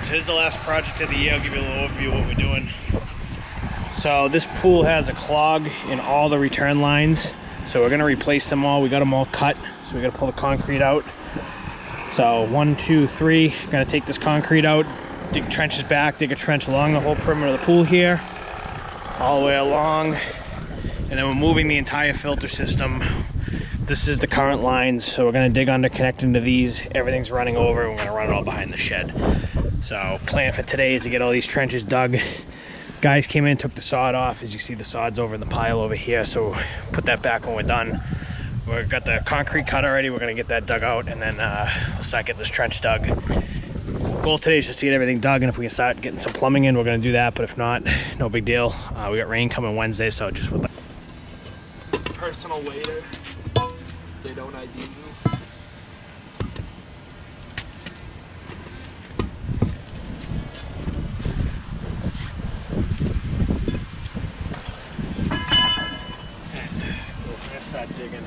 so here's the last project of the year. I'll give you a little overview of what we're doing. So this pool has a clog in all the return lines. So we're gonna replace them all. We got them all cut. So we gotta pull the concrete out. So 1, 2, 3, gonna take this concrete out, dig trenches back, dig a trench along the whole perimeter of the pool here, all the way along. And then we're moving the entire filter system. This is the current lines, so we're gonna dig under, connect into these. Everything's running over, and we're gonna run it all behind the shed. So plan for today is to get all these trenches dug. Guys came in, took the sod off. As you see, the sod's over in the pile over here, so put that back when we're done. We've got the concrete cut already. We're gonna get that dug out, and then we'll start getting this trench dug. Goal today is just to get everything dug, and if we can start getting some plumbing in, we're gonna do that. But if not, no big deal. We got rain coming Wednesday, so just with personal waiter, they don't ID you. We're gonna start digging.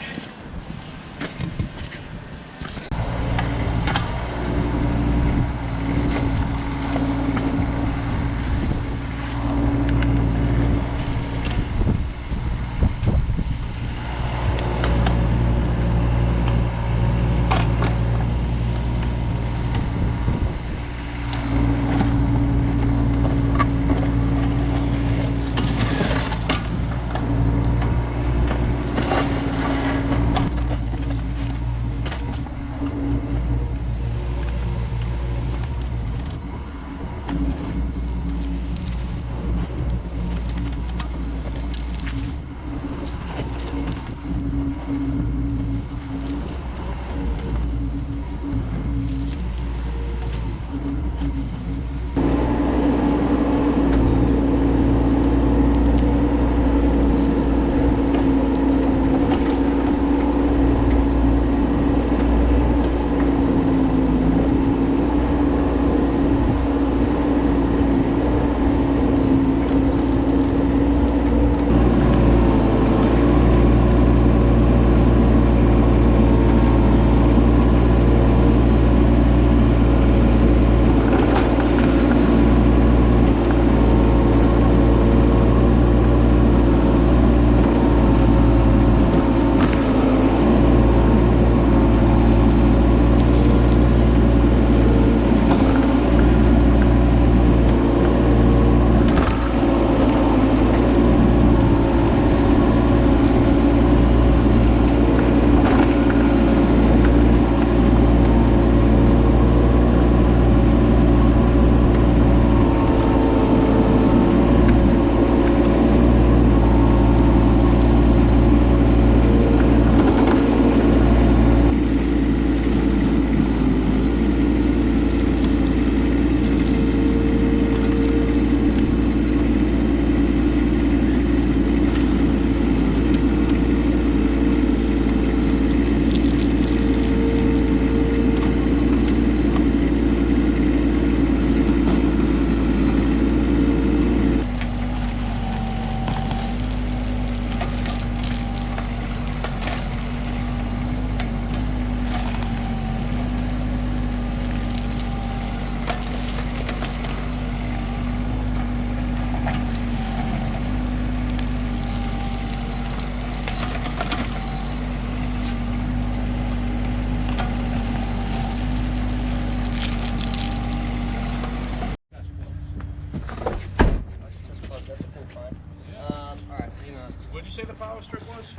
What'd you say the power strip was?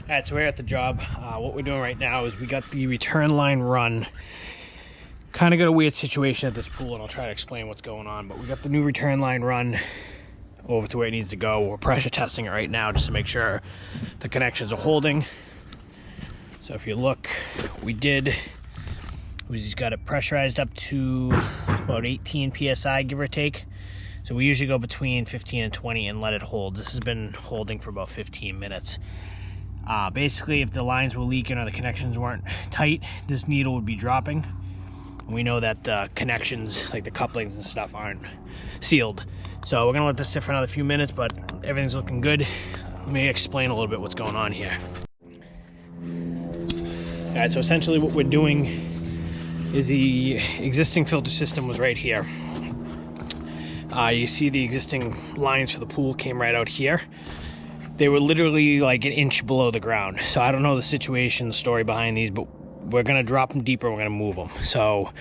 Alright, so we're at the job. What we're doing right now is we got the return line run. Kind of got a weird situation at this pool, and I'll try to explain what's going on. But we got the new return line run over to where it needs to go. We're pressure testing it right now just to make sure the connections are holding. So if you look, we just got it pressurized up to about 18 psi, give or take. So we usually go between 15 and 20 and let it hold. This has been holding for about 15 minutes. Basically, if the lines were leaking or the connections weren't tight, this needle would be dropping. And we know that the connections, like the couplings and stuff, aren't sealed. So we're gonna let this sit for another few minutes, but everything's looking good. let me explain a little bit what's going on here. All right, so essentially what we're doing is the existing filter system was right here. You see the existing lines for the pool came right out here. They were literally like an inch below the ground. So I don't know the situation, the story behind these, but we're gonna drop them deeper, we're gonna move them. So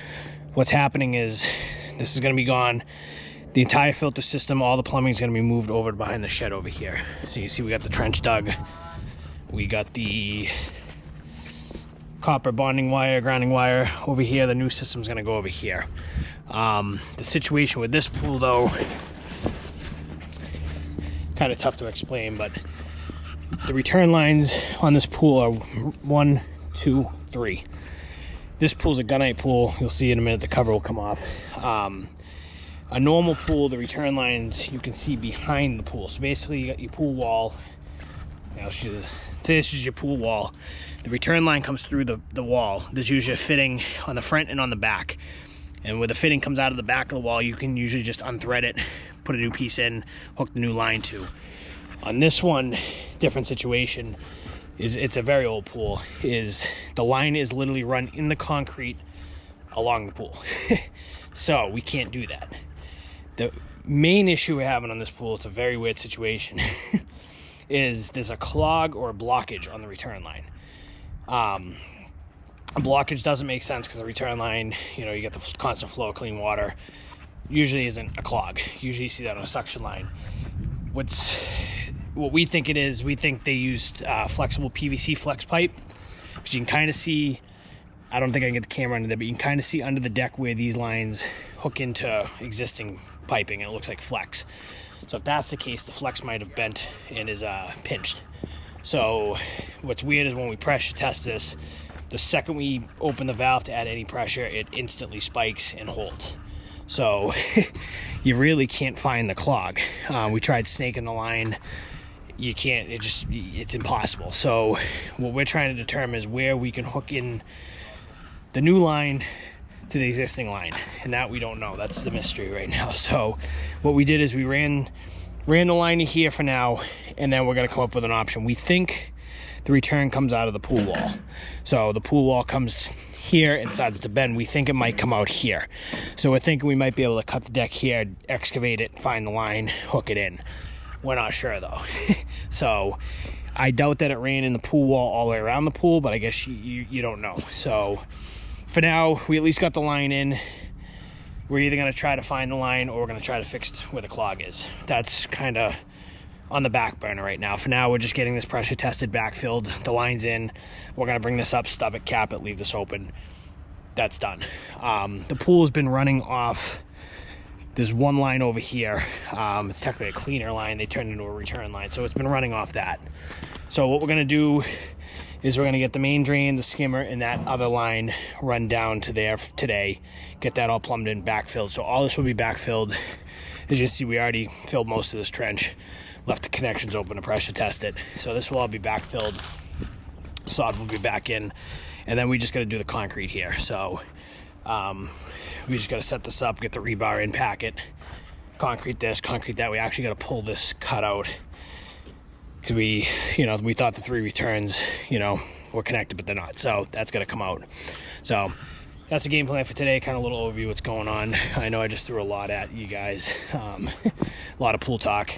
what's happening is this is gonna be gone. The entire filter system, all the plumbing is gonna be moved over to behind the shed over here. So you see we got the trench dug. We got the copper bonding wire, grounding wire over here. The new system's gonna go over here. The situation with this pool though, kind of tough to explain, but the return lines on this pool are 1, 2, 3. This pool's a gunite pool. You'll see in a minute the cover will come off. A normal pool, the return lines you can see behind the pool. So basically you got your pool wall. So this is your pool wall. The return line comes through the wall. There's usually a fitting on the front and on the back. And where the fitting comes out of the back of the wall, you can usually just unthread it, put a new piece in, hook the new line to. On this one, different situation, is it's a very old pool, is the line is literally run in the concrete along the pool. So we can't do that. The main issue we're having on this pool, it's a very weird situation, is there's a clog or a blockage on the return line. A blockage doesn't make sense because the return line, you know, you get the constant flow of clean water, usually isn't a clog. Usually you see that on a suction line. What we think it is, we think they used flexible PVC flex pipe, because you can kind of see, I don't think I can get the camera under there, but you can kind of see under the deck where these lines hook into existing piping, and it looks like flex. So if that's the case, the flex might have bent and is pinched. So what's weird is when we pressure test this, the second we open the valve to add any pressure, it instantly spikes and holds. So you really can't find the clog. We tried snaking the line. You can't, it's impossible. So what we're trying to determine is where we can hook in the new line to the existing line. And that we don't know. That's the mystery right now. So what we did is we ran the line here for now, and then we're gonna come up with an option. We think the return comes out of the pool wall. So the pool wall comes here and decides to bend. We think it might come out here. So we're thinking we might be able to cut the deck here, excavate it, find the line, hook it in. We're not sure though. So I doubt that it ran in the pool wall all the way around the pool, but I guess you don't know. So for now, we at least got the line in. We're either gonna try to find the line or we're gonna try to fix where the clog is. That's kind of on the back burner right now. For now, we're just getting this pressure tested, backfilled, the line's in. We're gonna bring this up, stub it, cap it, leave this open. That's done. The pool has been running off. There's one line over here. It's technically a cleaner line. They turned into a return line. So it's been running off that. So what we're gonna do is we're gonna get the main drain, the skimmer, and that other line run down to there today. Get that all plumbed in, backfilled. So all this will be backfilled. As you see, we already filled most of this trench. Left the connections open to pressure test it. So this will all be backfilled. Sod will be back in. And then we just gotta do the concrete here. So we just gotta set this up, get the rebar in, pack it, concrete this, concrete that. We actually gotta pull this cut out because we thought the 3 returns, were connected, but they're not. So that's gonna come out. So that's the game plan for today. Kind of a little overview what's going on. I know I just threw a lot at you guys. A lot of pool talk.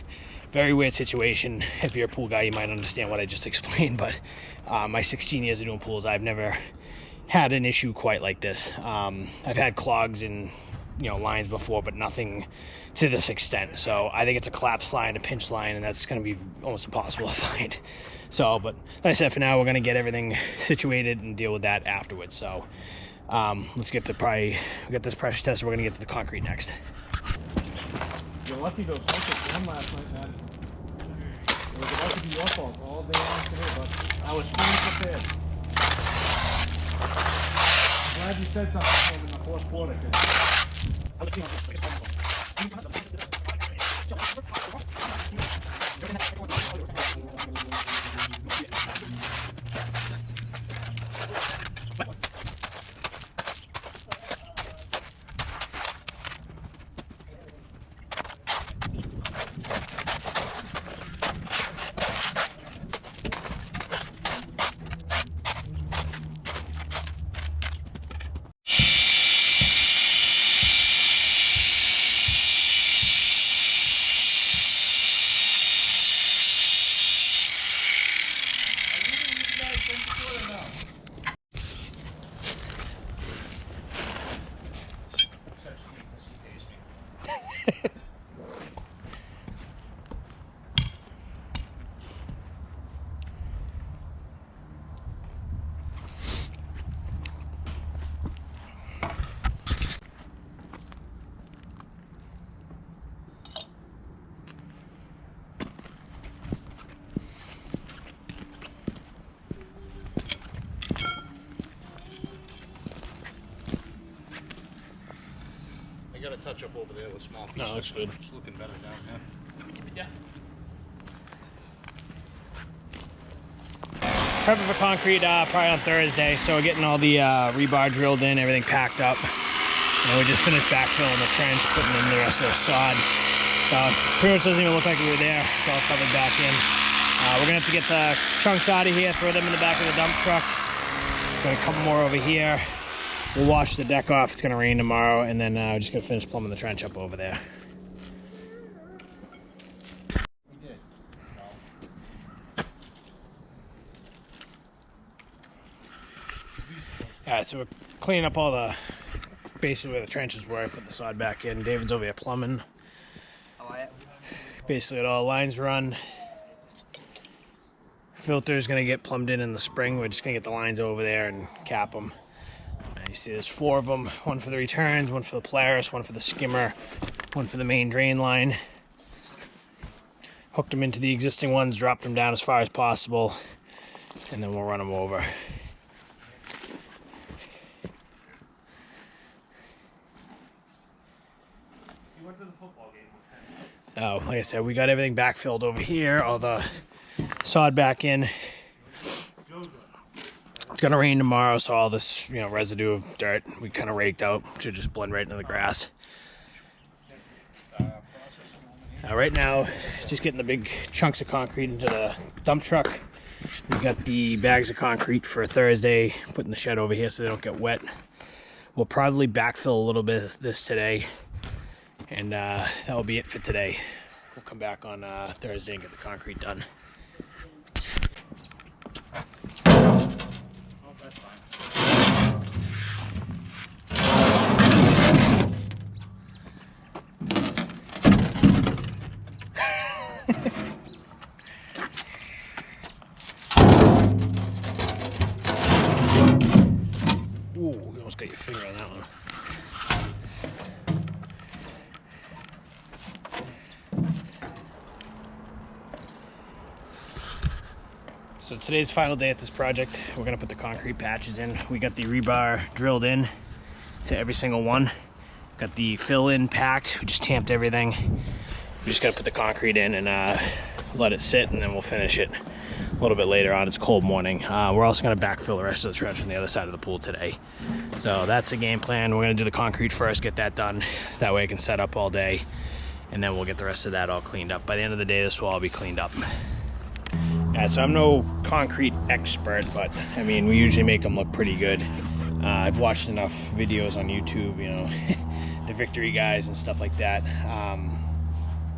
Very weird situation. If you're a pool guy, you might understand what I just explained, but my 16 years of doing pools, I've never had an issue quite like this. I've had clogs in lines before, but nothing to this extent. So I think it's a collapsed line, a pinch line, and that's going to be almost impossible to find. So, but like I said, for now, we're going to get everything situated and deal with that afterwards. So let's get this pressure test. We're going to get to the concrete next. You're lucky those circuits won last night, man. It was about to be your fault all day long today, but I was fully prepared. I'm glad you said something to him in the fourth quarter. Got a touch up over there with small pieces. No, looks good. It's looking better down there. Yeah. Prepping for concrete probably on Thursday, so we're getting all the rebar drilled in, everything packed up. And we just finished backfilling the trench, putting in the rest of the sod. So pretty much doesn't even look like we were there. It's all covered back in. We're gonna have to get the chunks out of here, throw them in the back of the dump truck. Got a couple more over here. We'll wash the deck off. It's gonna rain tomorrow, and then we're just gonna finish plumbing the trench up over there. We did. All right, so we're cleaning up all the, basically where the trenches were. Putting the sod back in. David's over here plumbing. Basically, all the lines run. Filter's gonna get plumbed in the spring. We're just gonna get the lines over there and cap them. You see there's 4 of them, one for the returns, one for the Polaris, one for the skimmer, one for the main drain line. Hooked them into the existing ones, dropped them down as far as possible, and then we'll run them over. You went to the football game. So, like I said, we got everything backfilled over here, all the sod back in. It's gonna rain tomorrow, so all this, you know, residue of dirt we kind of raked out should just blend right into the grass. Right now, just getting the big chunks of concrete into the dump truck. We got the bags of concrete for Thursday, putting the shed over here so they don't get wet. We'll probably backfill a little bit of this today, and that will be it for today. We'll come back on Thursday and get the concrete done. Ooh, you almost got your finger on that one. So today's final day at this project. We're gonna put the concrete patches in. We got the rebar drilled in to every single one. Got the fill in packed. We just tamped everything. We just gotta put the concrete in and let it sit, and then we'll finish it a little bit later on. It's a cold morning. We're also gonna backfill the rest of the trench on the other side of the pool today. So that's the game plan. We're gonna do the concrete first, get that done. That way I can set up all day, and then we'll get the rest of that all cleaned up. By the end of the day, this will all be cleaned up. Yeah, so I'm no concrete expert, but I mean, we usually make them look pretty good. I've watched enough videos on YouTube, you know, the Victory guys and stuff like that,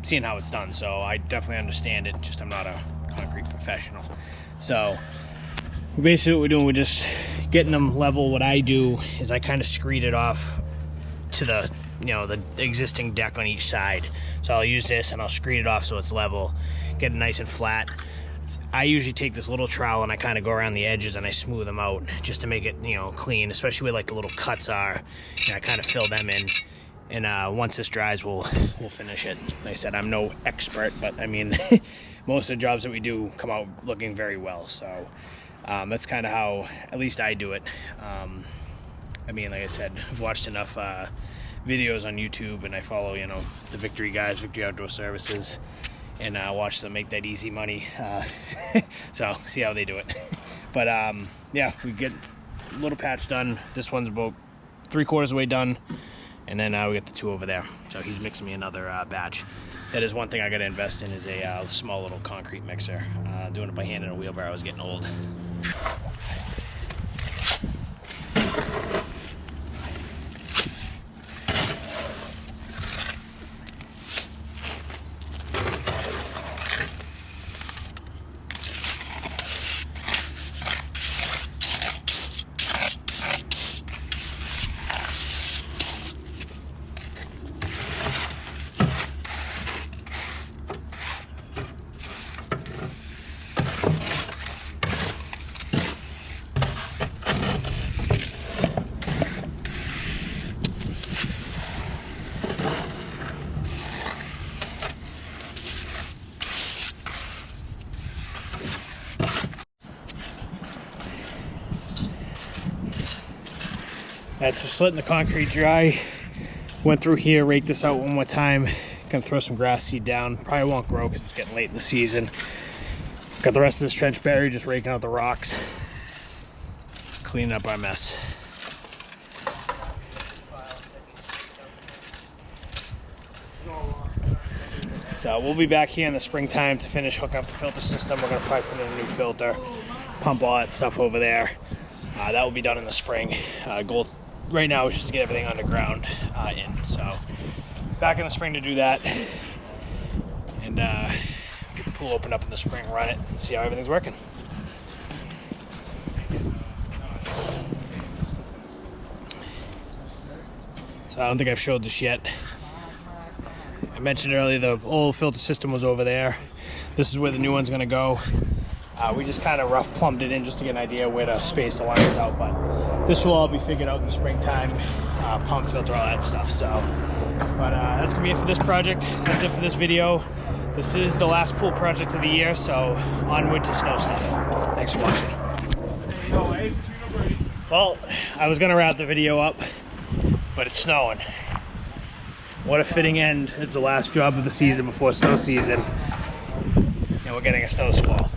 seeing how it's done. So I definitely understand it, just I'm not a concrete professional. So basically what we're doing, we're just getting them level. What I do is I kind of screed it off to the, you know, the existing deck on each side. So I'll use this and I'll screed it off so it's level, get it nice and flat. I usually take this little trowel and I kind of go around the edges and I smooth them out just to make it, you know, clean, especially where like the little cuts are. And I kind of fill them in, and once this dries, we'll finish it. Like I said, I'm no expert, but I mean, most of the jobs that we do come out looking very well. So that's kind of how, at least I do it. I mean, like I said, I've watched enough videos on YouTube, and I follow, you know, the Victory guys, Victory Outdoor Services, and watch them make that easy money. So see how they do it. But yeah, we get a little patch done. This one's about 3/4 of the way done, and then we got the 2 over there. So he's mixing me another batch. That is one thing I got to invest in, is a small little concrete mixer. Doing it by hand in a wheelbarrow is getting old. That's just letting the concrete dry. Went through here, raked this out one more time. Gonna throw some grass seed down. Probably won't grow because it's getting late in the season. Got the rest of this trench buried, just raking out the rocks. Cleaning up our mess. So we'll be back here in the springtime to finish hooking up the filter system. We're gonna probably put in a new filter, pump all that stuff over there. That will be done in the spring. Goal right now is just to get everything underground in. So back in the spring to do that, and get the pool opened up in the spring, run it, and see how everything's working. So I don't think I've showed this yet. I mentioned earlier the old filter system was over there. This is where the new one's gonna go. We just kind of rough plumbed it in just to get an idea where to space the lines out, but this will all be figured out in the springtime. Pump, filter, all that stuff. So, but that's gonna be it for this project. That's it for this video. This is the last pool project of the year, so onward to snow stuff. Thanks for watching. Well, I was gonna wrap the video up, but it's snowing. What a fitting end. It's the last job of the season before snow season, and we're getting a snow squall.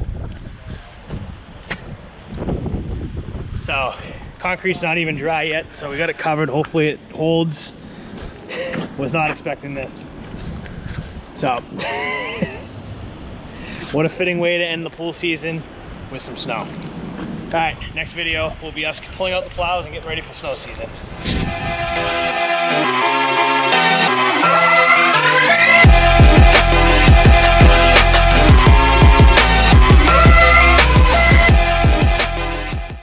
So concrete's not even dry yet, so we got it covered. Hopefully it holds. Was not expecting this. So what a fitting way to end the pool season with some snow. All right, next video will be us pulling out the plows and getting ready for snow season.